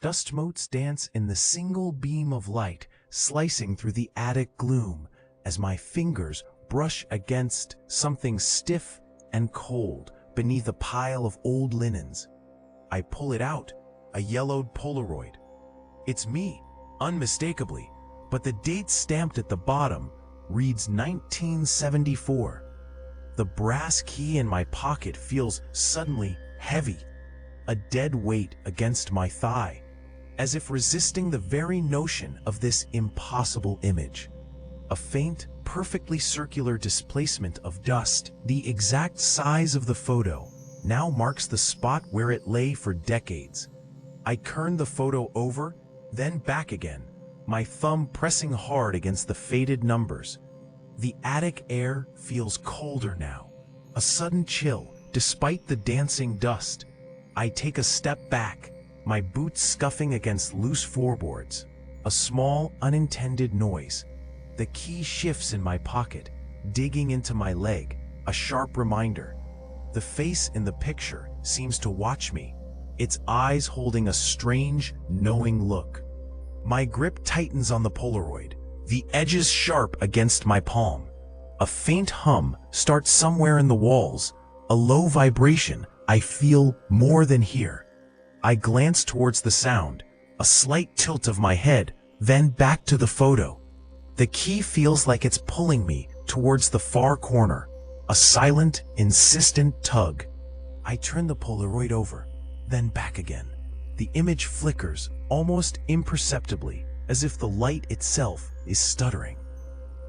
Dust motes dance in the single beam of light, slicing through the attic gloom as my fingers brush against something stiff and cold beneath a pile of old linens. I pull it out, a yellowed Polaroid. It's me, unmistakably, but the date stamped at the bottom reads 1974. The brass key in my pocket feels suddenly heavy, a dead weight against my thigh, as if resisting the very notion of this impossible image. A faint, perfectly circular displacement of dust, the exact size of the photo, now marks the spot where it lay for decades. I turn the photo over, then back again, my thumb pressing hard against the faded numbers. The attic air feels colder now, a sudden chill, despite the dancing dust. I take a step back, my boots scuffing against loose floorboards. A small, unintended noise. The key shifts in my pocket, digging into my leg, a sharp reminder. The face in the picture seems to watch me, its eyes holding a strange, knowing look. My grip tightens on the Polaroid, the edges sharp against my palm. A faint hum starts somewhere in the walls, a low vibration I feel more than hear. I glance towards the sound, a slight tilt of my head, then back to the photo. The key feels like it's pulling me towards the far corner, a silent, insistent tug. I turn the Polaroid over, then back again. The image flickers, almost imperceptibly, as if the light itself is stuttering.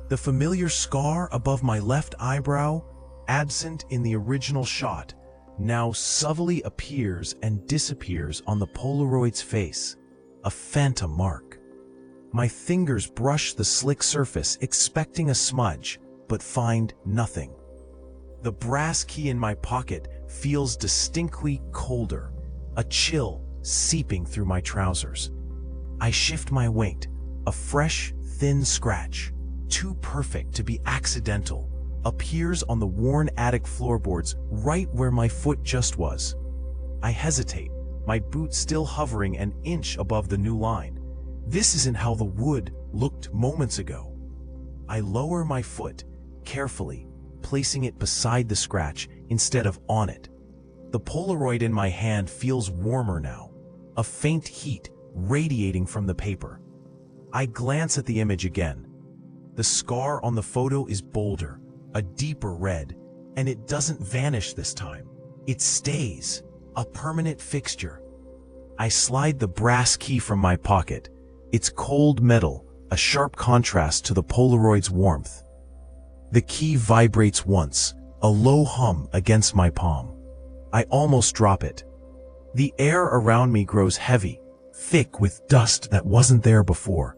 The familiar scar above my left eyebrow, absent in the original shot, now subtly appears and disappears on the Polaroid's face, a phantom mark. My fingers brush the slick surface, expecting a smudge, but find nothing. The brass key in my pocket feels distinctly colder, a chill seeping through my trousers. I shift my weight, a fresh, thin scratch, too perfect to be accidental, appears on the worn attic floorboards right where my foot just was. I hesitate, my boot still hovering an inch above the new line. This isn't how the wood looked moments ago. I lower my foot, carefully, placing it beside the scratch instead of on it. The Polaroid in my hand feels warmer now, a faint heat radiating from the paper. I glance at the image again. The scar on the photo is bolder, a deeper red, and it doesn't vanish this time. It stays, a permanent fixture. I slide the brass key from my pocket. It's cold metal, a sharp contrast to the Polaroid's warmth. The key vibrates once, a low hum against my palm. I almost drop it. The air around me grows heavy, thick with dust that wasn't there before.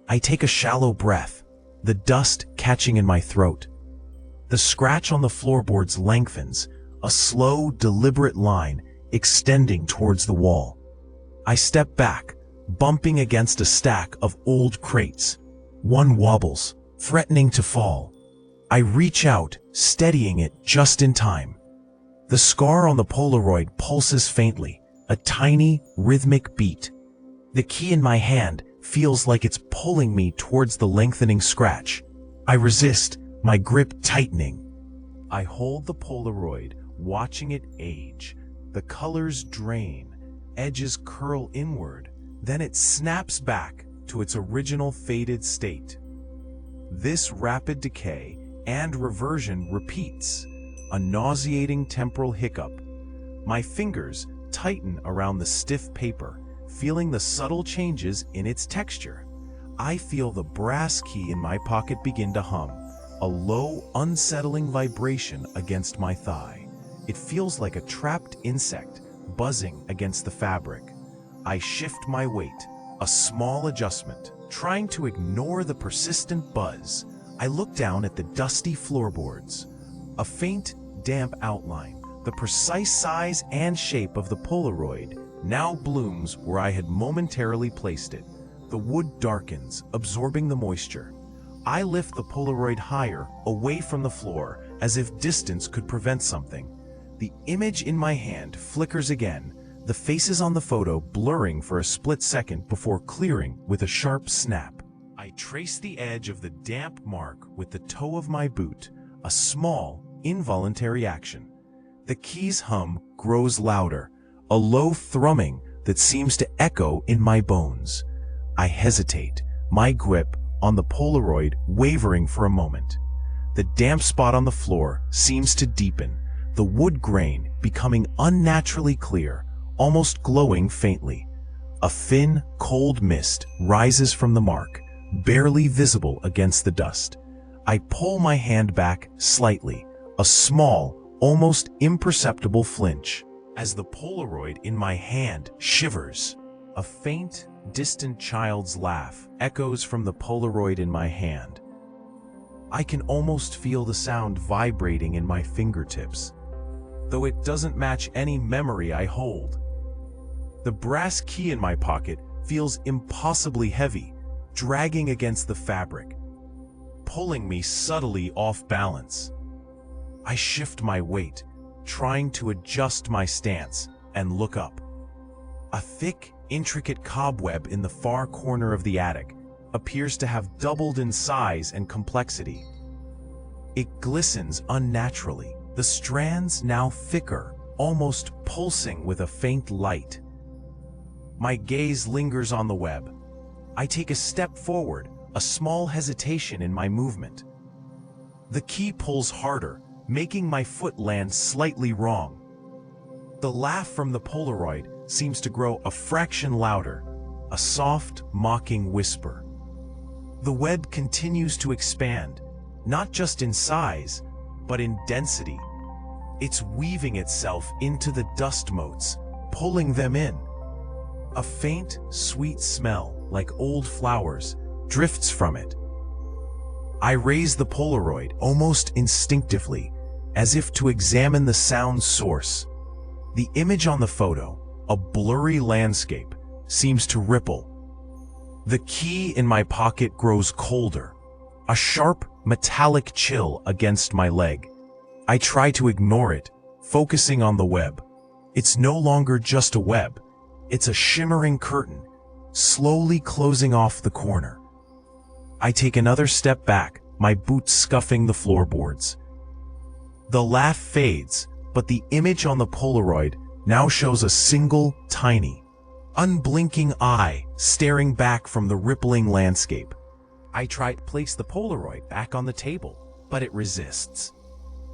I take a shallow breath, the dust catching in my throat. The scratch on the floorboards lengthens, a slow, deliberate line extending towards the wall. I step back, bumping against a stack of old crates. One wobbles, threatening to fall. I reach out, steadying it just in time. The scar on the Polaroid pulses faintly, a tiny, rhythmic beat. The key in my hand feels like it's pulling me towards the lengthening scratch. I resist, my grip tightening. I hold the Polaroid, watching it age. The colors drain, edges curl inward, then it snaps back to its original faded state. This rapid decay and reversion repeats, a nauseating temporal hiccup. My fingers tighten around the stiff paper, feeling the subtle changes in its texture. I feel the brass key in my pocket begin to hum, a low, unsettling vibration against my thigh. It feels like a trapped insect buzzing against the fabric. I shift my weight, a small adjustment, trying to ignore the persistent buzz. I look down at the dusty floorboards. A faint, damp outline, the precise size and shape of the Polaroid, now blooms where I had momentarily placed it. The wood darkens, absorbing the moisture. I lift the Polaroid higher, away from the floor, as if distance could prevent something. The image in my hand flickers again, the faces on the photo blurring for a split second before clearing with a sharp snap. I trace the edge of the damp mark with the toe of my boot, a small, involuntary action. The key's hum grows louder, a low thrumming that seems to echo in my bones. I hesitate, my grip on the Polaroid wavering for a moment. The damp spot on the floor seems to deepen, the wood grain becoming unnaturally clear, almost glowing faintly. A thin, cold mist rises from the mark, barely visible against the dust. I pull my hand back slightly, a small, almost imperceptible flinch, as the Polaroid in my hand shivers. A faint, distant child's laugh echoes from the Polaroid in my hand. I can almost feel the sound vibrating in my fingertips, though it doesn't match any memory I hold. The brass key in my pocket feels impossibly heavy, dragging against the fabric, pulling me subtly off balance. I shift my weight, trying to adjust my stance, and look up. A thick, intricate cobweb in the far corner of the attic appears to have doubled in size and complexity. It glistens unnaturally, the strands now thicker, almost pulsing with a faint light. My gaze lingers on the web. I take a step forward, a small hesitation in my movement. The key pulls harder, making my foot land slightly wrong. The laugh from the Polaroid seems to grow a fraction louder, a soft, mocking whisper. The web continues to expand, not just in size, but in density. It's weaving itself into the dust motes, pulling them in. A faint, sweet smell, like old flowers, drifts from it. I raise the Polaroid almost instinctively, as if to examine the sound source. The image on the photo, a blurry landscape, seems to ripple. The key in my pocket grows colder, a sharp, metallic chill against my leg. I try to ignore it, focusing on the web. It's no longer just a web. It's a shimmering curtain, slowly closing off the corner. I take another step back, my boots scuffing the floorboards. The laugh fades, but the image on the Polaroid now shows a single, tiny, unblinking eye staring back from the rippling landscape. I try to place the Polaroid back on the table, but it resists.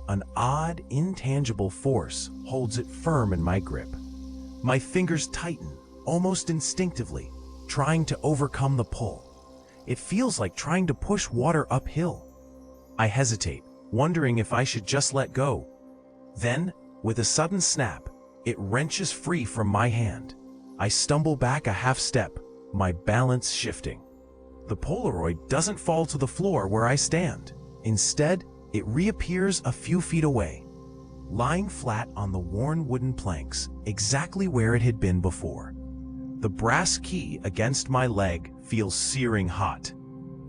An odd, intangible force holds it firm in my grip. My fingers tighten, almost instinctively, trying to overcome the pull. It feels like trying to push water uphill. I hesitate, wondering if I should just let go. Then, with a sudden snap, it wrenches free from my hand. I stumble back a half step, my balance shifting. The Polaroid doesn't fall to the floor where I stand. Instead, it reappears a few feet away, lying flat on the worn wooden planks, exactly where it had been before. The brass key against my leg feels searing hot.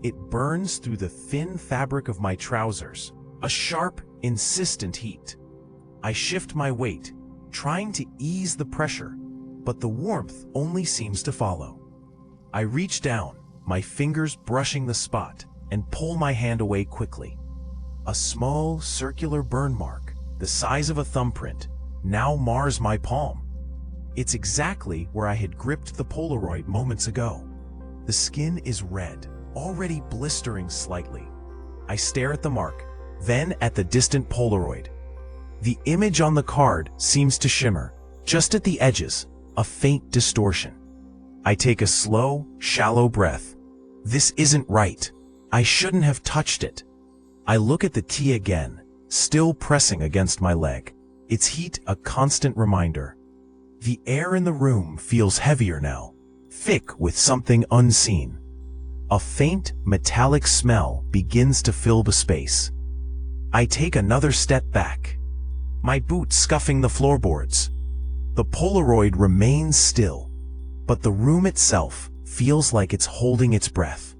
It burns through the thin fabric of my trousers, a sharp, insistent heat. I shift my weight, trying to ease the pressure, but the warmth only seems to follow. I reach down, my fingers brushing the spot, and pull my hand away quickly. A small, circular burn mark, the size of a thumbprint, now mars my palm. It's exactly where I had gripped the Polaroid moments ago. The skin is red, already blistering slightly. I stare at the mark, then at the distant Polaroid. The image on the card seems to shimmer, just at the edges, a faint distortion. I take a slow, shallow breath. This isn't right. I shouldn't have touched it. I look at the key again, still pressing against my leg, its heat a constant reminder. The air in the room feels heavier now, thick with something unseen. A faint, metallic smell begins to fill the space. I take another step back, my boots scuffing the floorboards. The Polaroid remains still, but the room itself feels like it's holding its breath.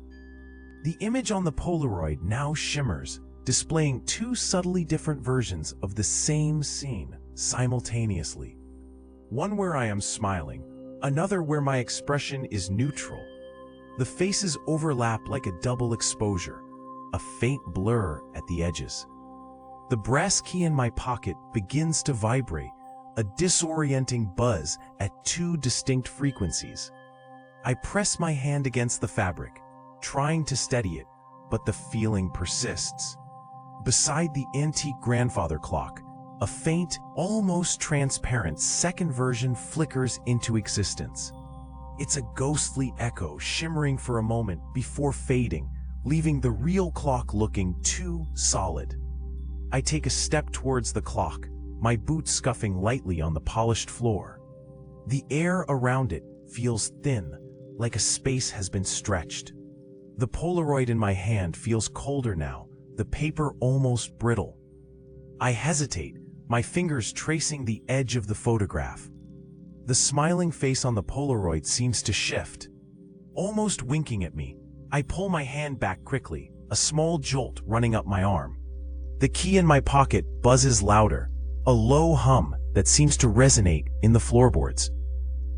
The image on the Polaroid now shimmers, displaying two subtly different versions of the same scene simultaneously. One where I am smiling, another where my expression is neutral. The faces overlap like a double exposure, a faint blur at the edges. The brass key in my pocket begins to vibrate, a disorienting buzz at two distinct frequencies. I press my hand against the fabric, trying to steady it, but the feeling persists. Beside the antique grandfather clock, a faint, almost transparent second version flickers into existence. It's a ghostly echo shimmering for a moment before fading, leaving the real clock looking too solid. I take a step towards the clock, my boots scuffing lightly on the polished floor. The air around it feels thin, like a space has been stretched. The Polaroid in my hand feels colder now, the paper almost brittle. I hesitate, my fingers tracing the edge of the photograph. The smiling face on the Polaroid seems to shift. Almost winking at me, I pull my hand back quickly, a small jolt running up my arm. The key in my pocket buzzes louder, a low hum that seems to resonate in the floorboards.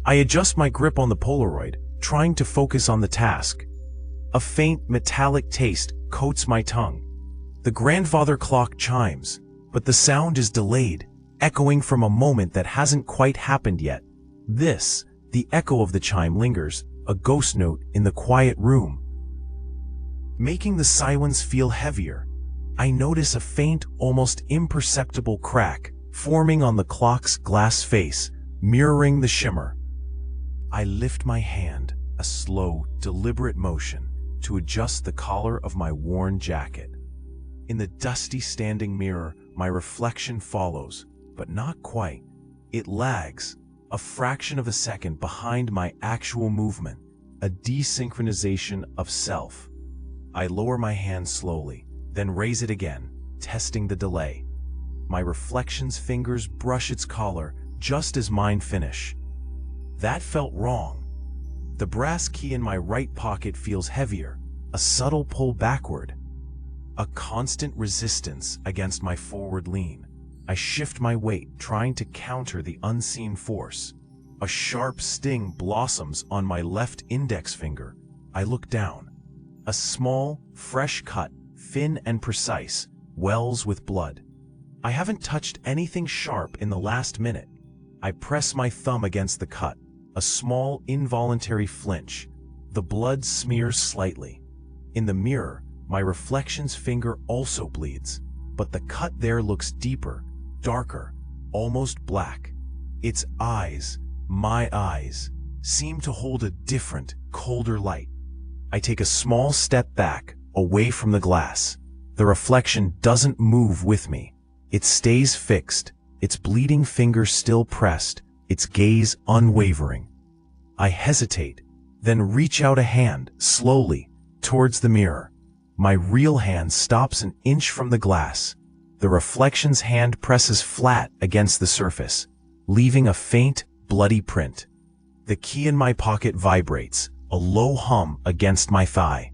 I adjust my grip on the Polaroid, trying to focus on the task. A faint metallic taste coats my tongue. The grandfather clock chimes, but the sound is delayed, echoing from a moment that hasn't quite happened yet. The echo of the chime lingers, a ghost note in the quiet room. Making the silence feel heavier, I notice a faint, almost imperceptible crack forming on the clock's glass face, mirroring the shimmer. I lift my hand, a slow, deliberate motion, to adjust the collar of my worn jacket. In the dusty standing mirror, my reflection follows, but not quite. It lags, a fraction of a second behind my actual movement, a desynchronization of self. I lower my hand slowly, then raise it again, testing the delay. My reflection's fingers brush its collar just as mine finish. That felt wrong. The brass key in my right pocket feels heavier, a subtle pull backward. A constant resistance against my forward lean. I shift my weight, trying to counter the unseen force. A sharp sting blossoms on my left index finger. I look down. A small, fresh cut, thin and precise, wells with blood. I haven't touched anything sharp in the last minute. I press my thumb against the cut, a small, involuntary flinch. The blood smears slightly. In the mirror, my reflection's finger also bleeds, but the cut there looks deeper, darker, almost black. Its eyes, my eyes, seem to hold a different, colder light. I take a small step back, away from the glass. The reflection doesn't move with me. It stays fixed, its bleeding fingers still pressed, its gaze unwavering. I hesitate, then reach out a hand, slowly, towards the mirror. My real hand stops an inch from the glass. The reflection's hand presses flat against the surface, leaving a faint, bloody print. The key in my pocket vibrates, a low hum against my thigh.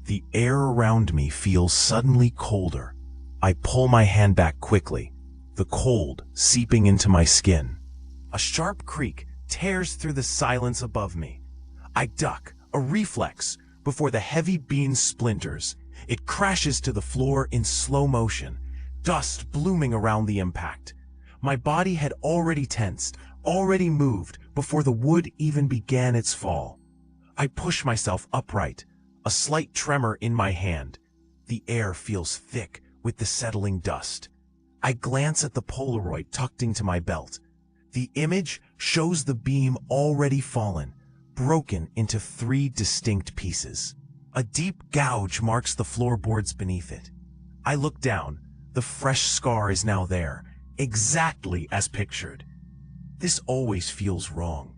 The air around me feels suddenly colder. I pull my hand back quickly, the cold seeping into my skin. A sharp creak tears through the silence above me. I duck, a reflex, before the heavy beam splinters. It crashes to the floor in slow motion, dust blooming around the impact. My body had already tensed, already moved, before the wood even began its fall. I push myself upright, a slight tremor in my hand. The air feels thick with the settling dust. I glance at the Polaroid tucked into my belt. The image shows the beam already fallen, broken into 3 distinct pieces. A deep gouge marks the floorboards beneath it. I look down. The fresh scar is now there, exactly as pictured. This always feels wrong.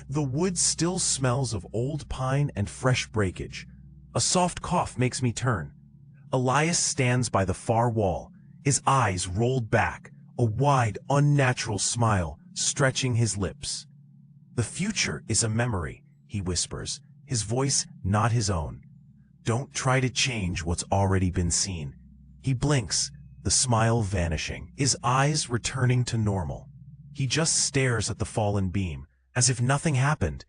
The wood still smells of old pine and fresh breakage. A soft cough makes me turn. Elias stands by the far wall, his eyes rolled back, a wide, unnatural smile stretching his lips. "The future is a memory," he whispers, his voice not his own. "Don't try to change what's already been seen." He blinks, the smile vanishing, his eyes returning to normal. He just stares at the fallen beam, as if nothing happened.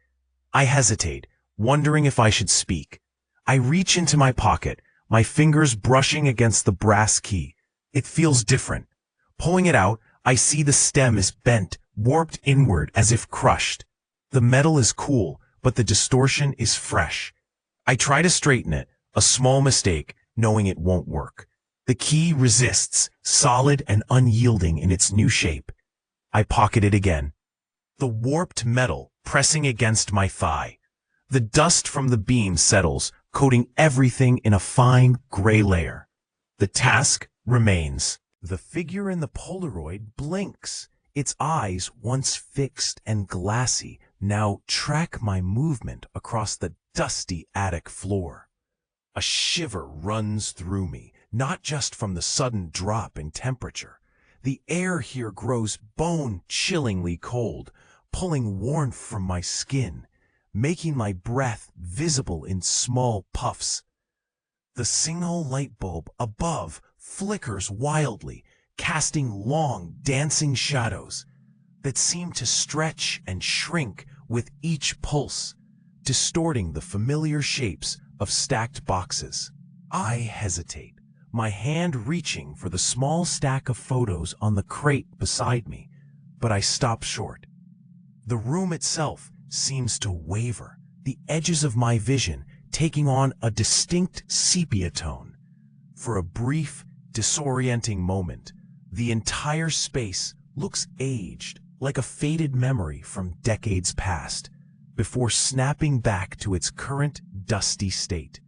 I hesitate, wondering if I should speak. I reach into my pocket, my fingers brushing against the brass key. It feels different. Pulling it out, I see the stem is bent, warped inward as if crushed. The metal is cool, but the distortion is fresh. I try to straighten it, a small mistake, knowing it won't work. The key resists, solid and unyielding in its new shape. I pocket it again. The warped metal pressing against my thigh. The dust from the beam settles, coating everything in a fine gray layer. The task remains. The figure in the Polaroid blinks. Its eyes, once fixed and glassy, now track my movement across the dusty attic floor. A shiver runs through me, not just from the sudden drop in temperature. The air here grows bone-chillingly cold, pulling warmth from my skin, making my breath visible in small puffs. The single light bulb above flickers wildly, casting long, dancing shadows that seem to stretch and shrink with each pulse, distorting the familiar shapes of stacked boxes. I hesitate, my hand reaching for the small stack of photos on the crate beside me, but I stop short. The room itself seems to waver, the edges of my vision taking on a distinct sepia tone. For a brief, disorienting moment, the entire space looks aged, like a faded memory from decades past, before snapping back to its current dusty state.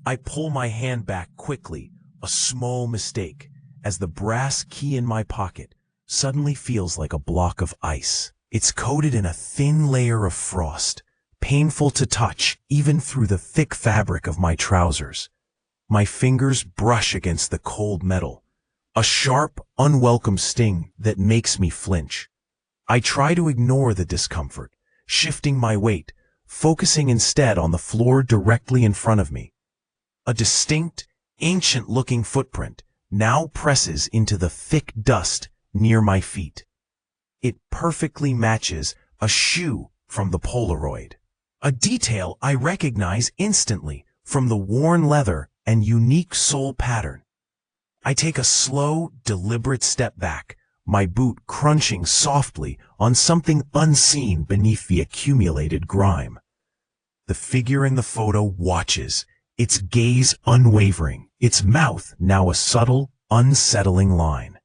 I pull my hand back quickly, a small mistake, as the brass key in my pocket suddenly feels like a block of ice. It's coated in a thin layer of frost, painful to touch even through the thick fabric of my trousers. My fingers brush against the cold metal, a sharp, unwelcome sting that makes me flinch. I try to ignore the discomfort, shifting my weight, focusing instead on the floor directly in front of me. A distinct, ancient-looking footprint now presses into the thick dust near my feet. It perfectly matches a shoe from the Polaroid, a detail I recognize instantly from the worn leather and unique sole pattern. I take a slow, deliberate step back, my boot crunching softly on something unseen beneath the accumulated grime. The figure in the photo watches, its gaze unwavering, its mouth now a subtle, unsettling line.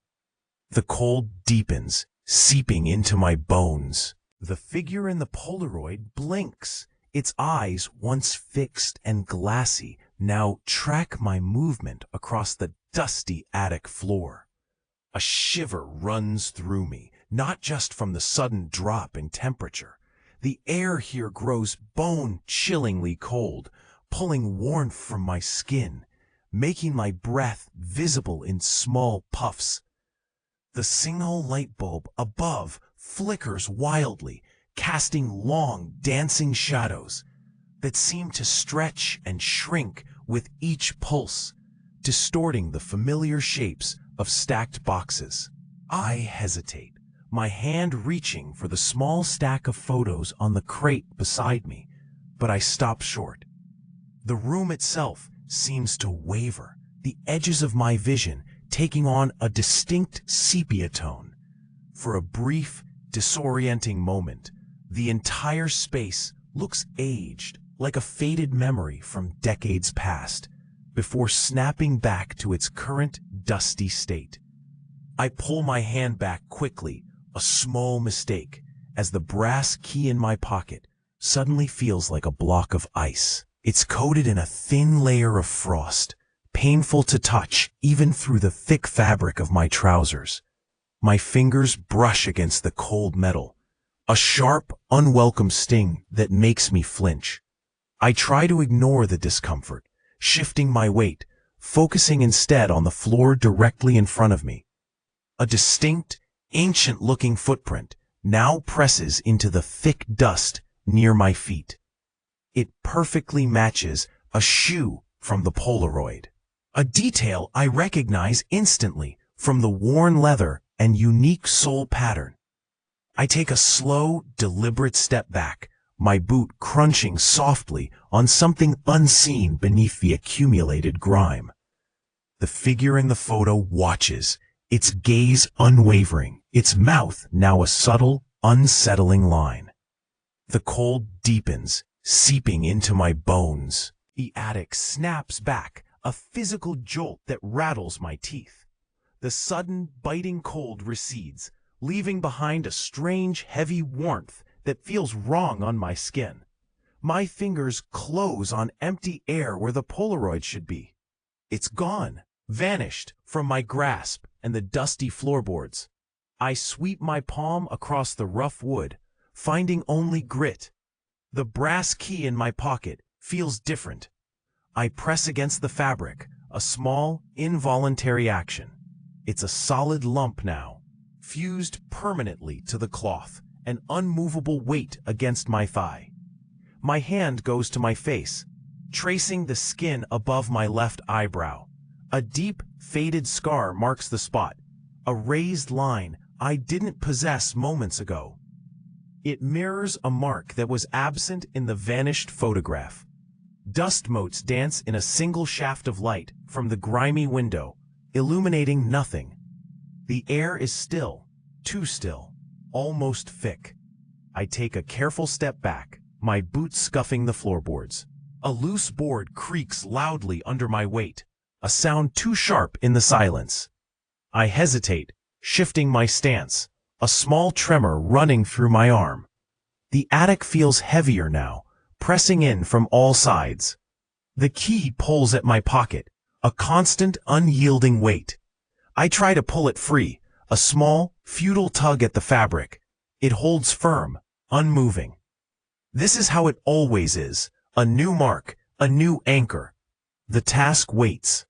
The cold deepens, seeping into my bones. The figure in the Polaroid blinks. Its eyes, once fixed and glassy, now track my movement across the dusty attic floor. A shiver runs through me, not just from the sudden drop in temperature. The air here grows bone-chillingly cold, pulling warmth from my skin, making my breath visible in small puffs. The single light bulb above flickers wildly, casting long, dancing shadows that seem to stretch and shrink with each pulse, distorting the familiar shapes of stacked boxes. I hesitate, my hand reaching for the small stack of photos on the crate beside me, but I stop short. The room itself seems to waver, the edges of my vision taking on a distinct sepia tone. For a brief, disorienting moment, the entire space looks aged, like a faded memory from decades past, before snapping back to its current dusty state. I pull my hand back quickly, a small mistake, as the brass key in my pocket suddenly feels like a block of ice. It's coated in a thin layer of frost, painful to touch even through the thick fabric of my trousers. My fingers brush against the cold metal, a sharp, unwelcome sting that makes me flinch. I try to ignore the discomfort, shifting my weight, focusing instead on the floor directly in front of me. A distinct, ancient-looking footprint now presses into the thick dust near my feet. It perfectly matches a shoe from the Polaroid, a detail I recognize instantly from the worn leather and unique sole pattern. I take a slow, deliberate step back, my boot crunching softly on something unseen beneath the accumulated grime. The figure in the photo watches, its gaze unwavering, its mouth now a subtle, unsettling line. The cold deepens, seeping into my bones. The attic snaps back, a physical jolt that rattles my teeth. The sudden, biting cold recedes, leaving behind a strange, heavy warmth that feels wrong on my skin. My fingers close on empty air where the Polaroid should be. It's gone, vanished from my grasp and the dusty floorboards. I sweep my palm across the rough wood, finding only grit. The brass key in my pocket feels different. I press against the fabric, a small, involuntary action. It's a solid lump now, fused permanently to the cloth, an unmovable weight against my thigh. My hand goes to my face, tracing the skin above my left eyebrow. A deep, faded scar marks the spot, a raised line I didn't possess moments ago. It mirrors a mark that was absent in the vanished photograph. Dust motes dance in a single shaft of light from the grimy window, illuminating nothing. The air is still, too still, almost thick. I take a careful step back, my boots scuffing the floorboards. A loose board creaks loudly under my weight, a sound too sharp in the silence. I hesitate, shifting my stance, a small tremor running through my arm. The attic feels heavier now, pressing in from all sides. The key pulls at my pocket, a constant, unyielding weight. I try to pull it free, a small, futile tug at the fabric. It holds firm, unmoving. This is how it always is, a new mark, a new anchor. The task waits.